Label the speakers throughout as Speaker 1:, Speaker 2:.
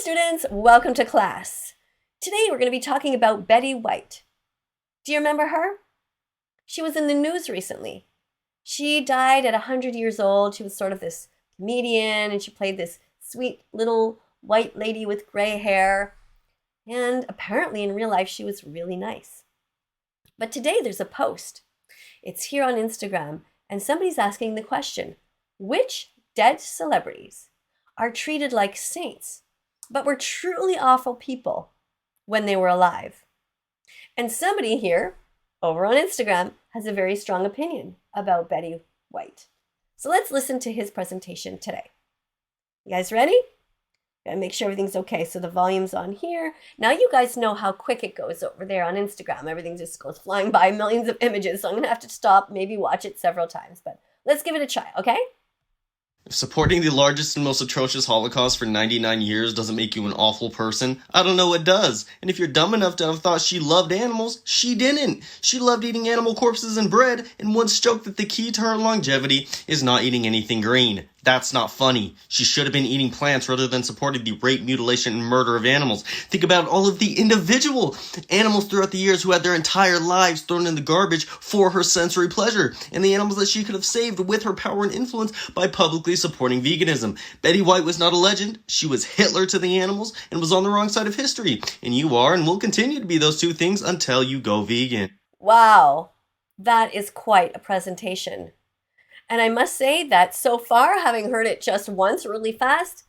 Speaker 1: students, welcome to class. Today we're going to be talking about Betty White. Do you remember her? She was in the news recently. She died at 100 years old. She was sort of this comedian, and she played this sweet little white lady with gray hair. And apparently in real life she was really nice. But today there's a post. It's here on Instagram, and somebody's asking the question, which dead celebrities are treated like saints, but were truly awful people when they were alive? And somebody here over on Instagram has a very strong opinion about Betty White. So let's listen to his presentation today. You guys ready? Gotta make sure everything's okay. So the volume's on here. Now you guys know how quick it goes over there on Instagram. Everything just goes flying by, millions of images. So I'm gonna have to stop, maybe watch it several times, but let's give it a try, okay?
Speaker 2: If supporting the largest and most atrocious holocaust for 99 years doesn't make you an awful person, I don't know what does. And if you're dumb enough to have thought she loved animals, she didn't. She loved eating animal corpses and bread, and once joked that the key to her longevity is not eating anything green. That's not funny. She should have been eating plants rather than supporting the rape, mutilation, and murder of animals. Think about all of the individual animals throughout the years who had their entire lives thrown in the garbage for her sensory pleasure, and the animals that she could have saved with her power and influence by publicly supporting veganism. Betty White was not a legend. She was Hitler to the animals and was on the wrong side of history. And you are and will continue to be those two things until you go vegan.
Speaker 1: Wow, that is quite a presentation. And I must say that so far, having heard it just once really fast,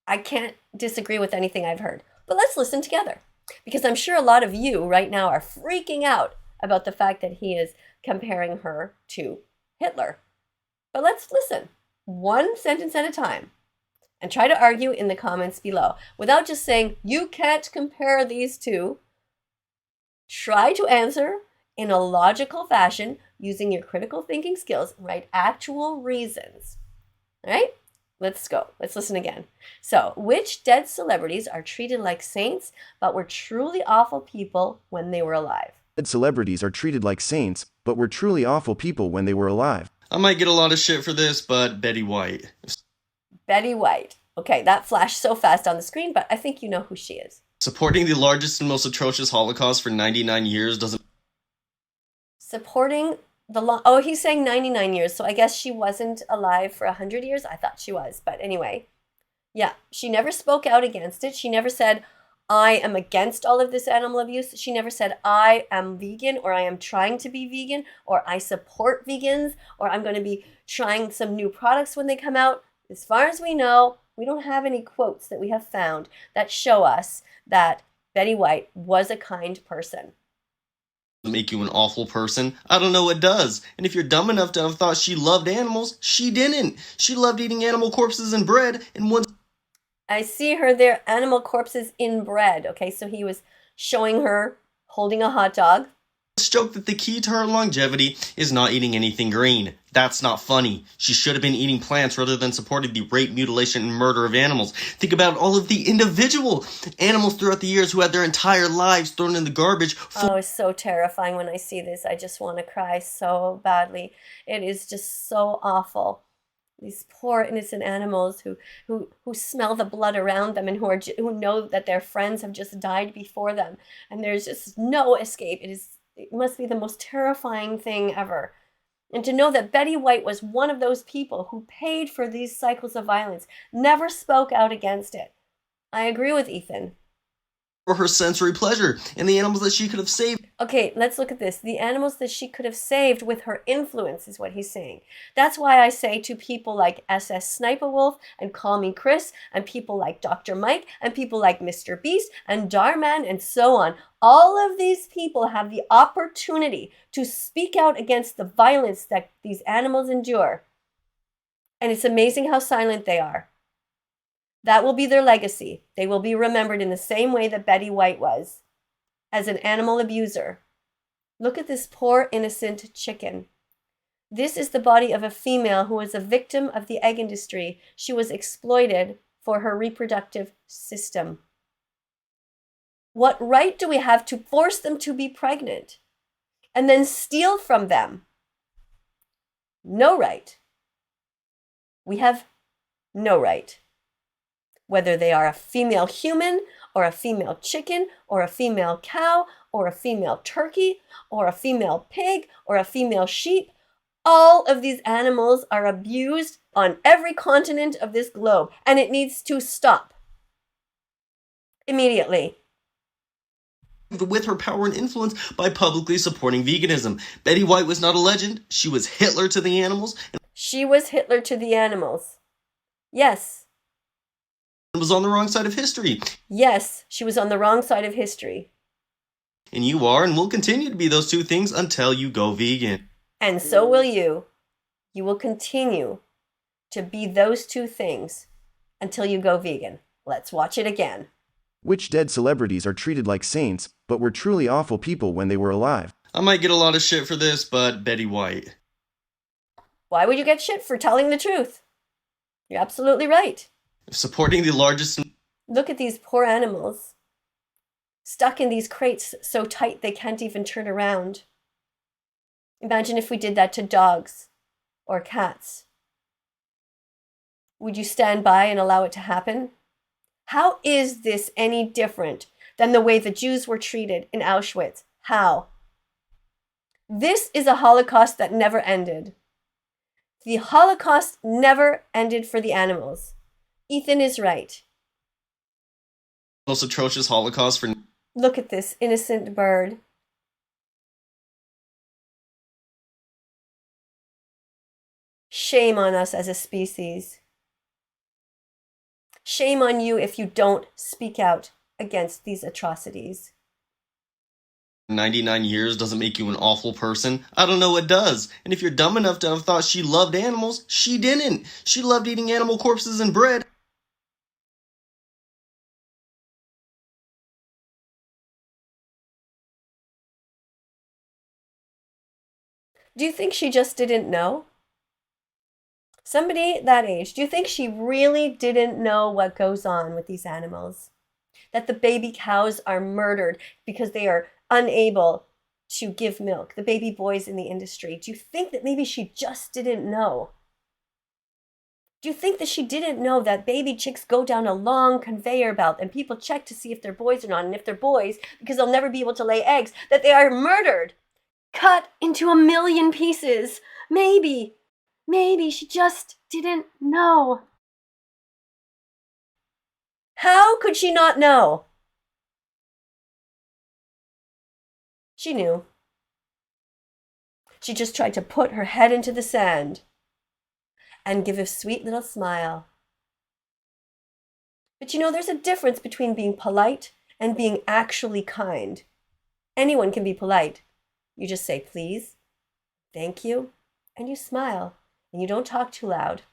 Speaker 1: I can't disagree with anything I've heard. But let's listen together, because I'm sure a lot of you right now are freaking out about the fact that he is comparing her to Hitler. But let's listen, one sentence at a time, and try to argue in the comments below without just saying, you can't compare these two. Try to answer in a logical fashion using your critical thinking skills, write actual reasons. All right, let's go. Let's listen again. So, which dead celebrities are treated like saints, but were truly awful people when they were alive?
Speaker 3: Dead celebrities are treated like saints, but were truly awful people when they were alive.
Speaker 2: I might get a lot of shit for this, but Betty White.
Speaker 1: Betty White. Okay, that flashed so fast on the screen, but I think you know who she is.
Speaker 2: Supporting the largest and most atrocious holocaust for 99 years doesn't...
Speaker 1: Supporting oh, he's saying 99 years, so I guess she wasn't alive for 100 years. I thought she was, but anyway. Yeah, she never spoke out against it. She never said, I am against all of this animal abuse. She never said, I am vegan, or I am trying to be vegan, or I support vegans, or I'm going to be trying some new products when they come out. As far as we know, we don't have any quotes that we have found that show us that Betty White was a kind person.
Speaker 2: Make you an awful person, I don't know what does. And if you're dumb enough to have thought she loved animals, she didn't. She loved eating animal corpses and bread, and once...
Speaker 1: I see her there, animal corpses in bread. Okay, so he was showing her holding a hot dog.
Speaker 2: Joked that the key to her longevity is not eating anything green. That's not funny. She should have been eating plants rather than supporting the rape, mutilation, and murder of animals. Think about all of the individual animals throughout the years who had their entire lives thrown in the garbage.
Speaker 1: Oh, it's so terrifying when I see this. I just want to cry so badly. It is just so awful. These poor innocent animals who smell the blood around them and who know that their friends have just died before them, and there's just no escape. It must be the most terrifying thing ever. And to know that Betty White was one of those people who paid for these cycles of violence, never spoke out against it. I agree with Ethan.
Speaker 2: For her sensory pleasure, and the animals that she could have saved.
Speaker 1: Okay, let's look at this. The animals that she could have saved with her influence is what he's saying. That's why I say to people like SS Sniper Wolf and Call Me Chris, and people like Dr. Mike, and people like Mr. Beast and Darman and so on, all of these people have the opportunity to speak out against the violence that these animals endure. And it's amazing how silent they are. That will be their legacy. They will be remembered in the same way that Betty White was, as an animal abuser. Look at this poor innocent chicken. This is the body of a female who was a victim of the egg industry. She was exploited for her reproductive system. What right do we have to force them to be pregnant and then steal from them? No right. We have no right. whether they are a female human or a female chicken or a female cow or a female turkey or a female pig or a female sheep. All of these animals are abused on every continent of this globe, and it needs to stop immediately.
Speaker 2: With her power and influence by publicly supporting veganism. Betty White was not a legend. She was Hitler to the animals.
Speaker 1: She was Hitler to the animals. Yes.
Speaker 2: And was on the wrong side of history.
Speaker 1: Yes, she was on the wrong side of history.
Speaker 2: And you are and will continue to be those two things until you go vegan.
Speaker 1: And so will you. You will continue to be those two things until you go vegan. Let's watch it again.
Speaker 3: Which dead celebrities are treated like saints, but were truly awful people when they were alive?
Speaker 2: I might get a lot of shit for this, but Betty White.
Speaker 1: Why would you get shit for telling the truth? You're absolutely right.
Speaker 2: Supporting the largest...
Speaker 1: Look at these poor animals, stuck in these crates so tight they can't even turn around. Imagine if we did that to dogs or cats. Would you stand by and allow it to happen? How is this any different than the way the Jews were treated in Auschwitz? How? This is a Holocaust that never ended. The Holocaust never ended for the animals. Ethan is right.
Speaker 2: Most atrocious Holocaust for...
Speaker 1: Look at this innocent bird. Shame on us as a species. Shame on you if you don't speak out against these atrocities.
Speaker 2: 99 years doesn't make you an awful person. I don't know what does. And if you're dumb enough to have thought she loved animals, she didn't. She loved eating animal corpses and bread.
Speaker 1: Do you think she just didn't know? Somebody that age, do you think she really didn't know what goes on with these animals? That the baby cows are murdered because they are unable to give milk, the baby boys in the industry. Do you think that maybe she just didn't know? Do you think that she didn't know that baby chicks go down a long conveyor belt and people check to see if they're boys or not, and if they're boys, because they'll never be able to lay eggs, that they are murdered, cut into a million pieces? Maybe she just didn't know. How could she not know? She knew. She just tried to put her head into the sand and give a sweet little smile. But you know, there's a difference between being polite and being actually kind. Anyone can be polite. You just say please, thank you, and you smile, and you don't talk too loud.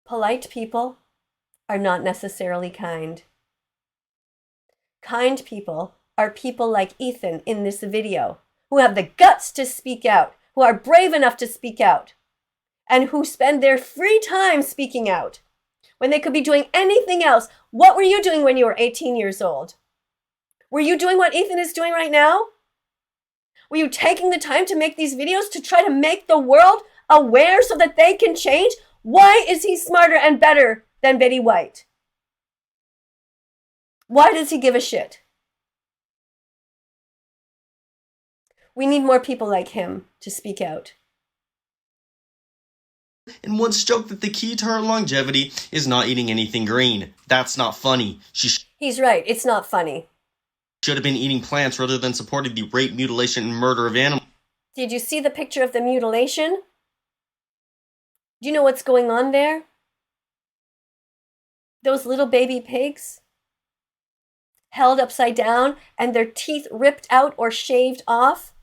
Speaker 1: Polite people are not necessarily kind. Kind people are people like Ethan in this video, who have the guts to speak out, who are brave enough to speak out, and who spend their free time speaking out when they could be doing anything else. What were you doing when you were 18 years old? Were you doing what Ethan is doing right now? Were you taking the time to make these videos to try to make the world aware so that they can change? Why is he smarter and better than Betty White? Why does he give a shit? We need more people like him to speak out.
Speaker 2: And once joked that the key to her longevity is not eating anything green. That's not funny.
Speaker 1: He's right, it's not funny.
Speaker 2: Should have been eating plants rather than supporting the rape, mutilation, and murder of animals.
Speaker 1: Did you see the picture of the mutilation? Do you know what's going on there? Those little baby pigs held upside down and their teeth ripped out or shaved off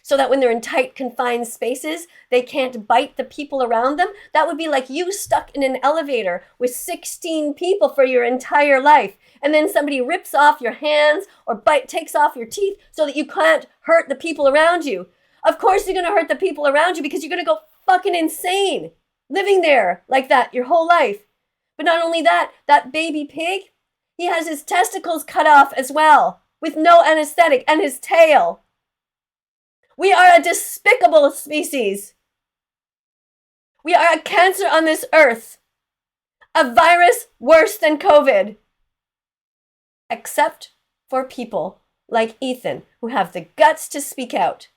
Speaker 1: so that when they're in tight, confined spaces, they can't bite the people around them. That would be like you stuck in an elevator with 16 people for your entire life, and then somebody rips off your hands or takes off your teeth so that you can't hurt the people around you. Of course you're going to hurt the people around you because you're going to go fucking insane living there like that your whole life. But not only that, that baby pig, he has his testicles cut off as well with no anesthetic, and his tail. We are a despicable species. We are a cancer on this earth. A virus worse than COVID. Except for people like Ethan, who have the guts to speak out.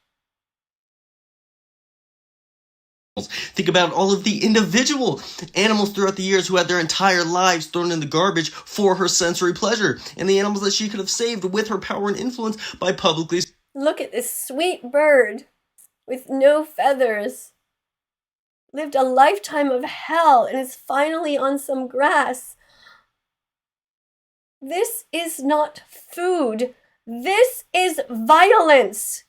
Speaker 2: Think about all of the individual animals throughout the years who had their entire lives thrown in the garbage for her sensory pleasure, and the animals that she could have saved with her power and influence by publicly...
Speaker 1: Look at this sweet bird with no feathers. Lived a lifetime of hell and is finally on some grass. This is not food. This is violence.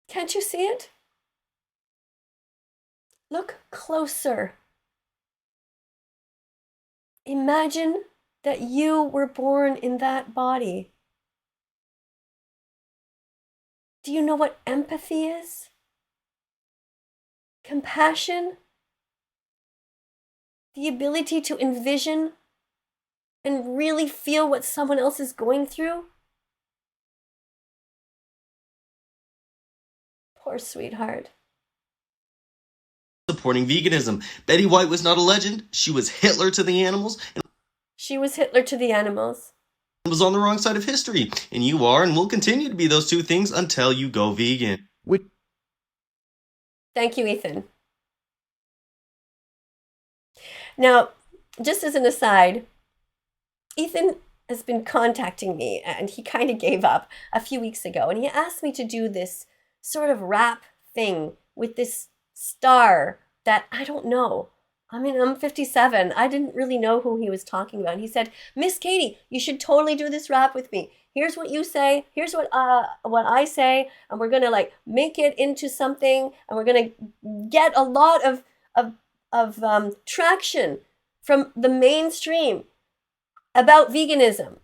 Speaker 1: Can't you see it? Look closer. Imagine that you were born in that body. Do you know what empathy is? Compassion? The ability to envision and really feel what someone else is going through? Poor sweetheart.
Speaker 2: Supporting veganism. Betty White was not a legend. She was Hitler to the animals.
Speaker 1: She was Hitler to the animals.
Speaker 2: Was on the wrong side of history. And you are and will continue to be those two things until you go vegan.
Speaker 1: Thank you, Ethan. Now, just as an aside, Ethan has been contacting me, and he kind of gave up a few weeks ago, and he asked me to do this sort of rap thing with this star that I don't know. I mean, I'm 57. I didn't really know who he was talking about. And he said, Miss Katie, you should totally do this rap with me. Here's what you say. Here's what I say. And we're going to like make it into something. And we're going to get a lot of traction from the mainstream about veganism.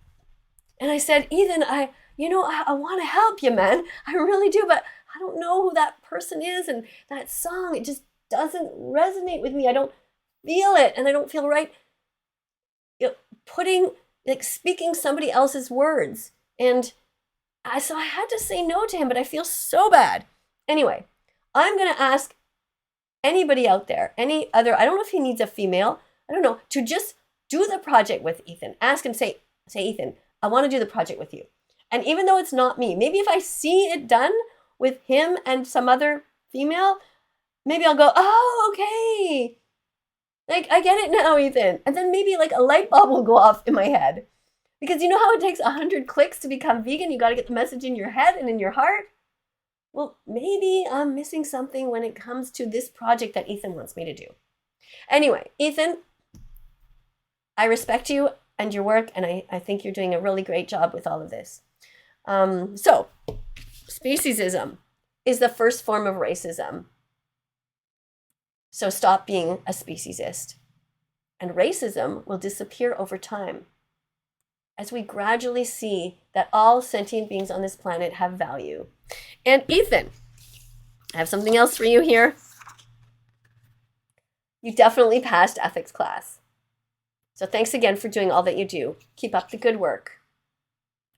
Speaker 1: And I said, Ethan, I want to help you, man. I really do. But I don't know who that person is. And that song, it just doesn't resonate with me. I don't feel it, and I don't feel right speaking somebody else's words. And so I had to say no to him, but I feel so bad. Anyway, I'm going to ask anybody out there, any other, I don't know if he needs a female, I don't know, to just do the project with Ethan. Ask him, say, Ethan, I want to do the project with you. And even though it's not me, maybe if I see it done with him and some other female, maybe I'll go, oh, okay. Like, I get it now, Ethan. And then maybe like a light bulb will go off in my head. Because you know how it takes 100 clicks to become vegan? You got to get the message in your head and in your heart. Well, maybe I'm missing something when it comes to this project that Ethan wants me to do. Anyway, Ethan, I respect you and your work, and I think you're doing a really great job with all of this. So, speciesism is the first form of racism. So stop being a speciesist. And racism will disappear over time as we gradually see that all sentient beings on this planet have value. And Ethan, I have something else for you here. You definitely passed ethics class. So thanks again for doing all that you do. Keep up the good work.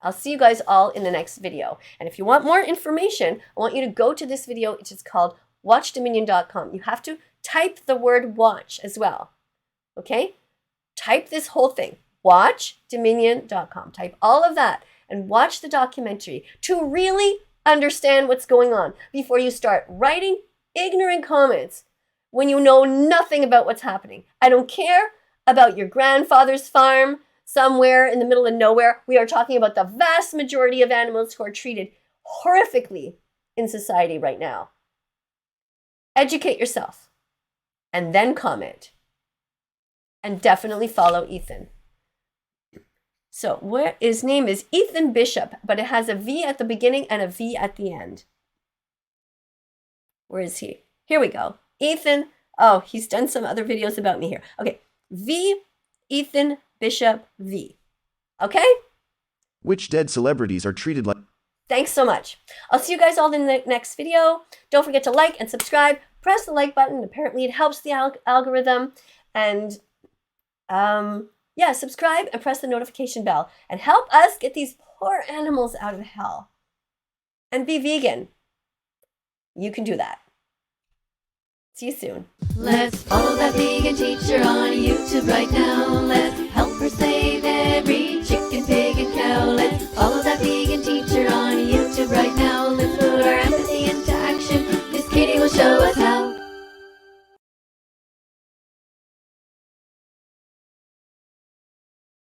Speaker 1: I'll see you guys all in the next video. And if you want more information, I want you to go to this video, which is called watchdominion.com. You have to type the word watch as well. Okay? Type this whole thing, watchdominion.com. Type all of that and watch the documentary to really understand what's going on before you start writing ignorant comments when you know nothing about what's happening. I don't care about your grandfather's farm somewhere in the middle of nowhere. We are talking about the vast majority of animals who are treated horrifically in society right now. Educate yourself and then comment. And definitely follow Ethan. So his name is Ethan Bishop, but it has a V at the beginning and a V at the end. Where is he? Here we go. Ethan. Oh, he's done some other videos about me here. Okay. V, Ethan Bishop V. Okay?
Speaker 3: Which dead celebrities are treated like...
Speaker 1: Thanks so much. I'll see you guys all in the next video. Don't forget to like and subscribe. Press the like button. Apparently it helps the algorithm. And subscribe and press the notification bell. And help us get these poor animals out of hell. And be vegan. You can do that. See you soon.
Speaker 4: Let's follow that vegan teacher on YouTube right now.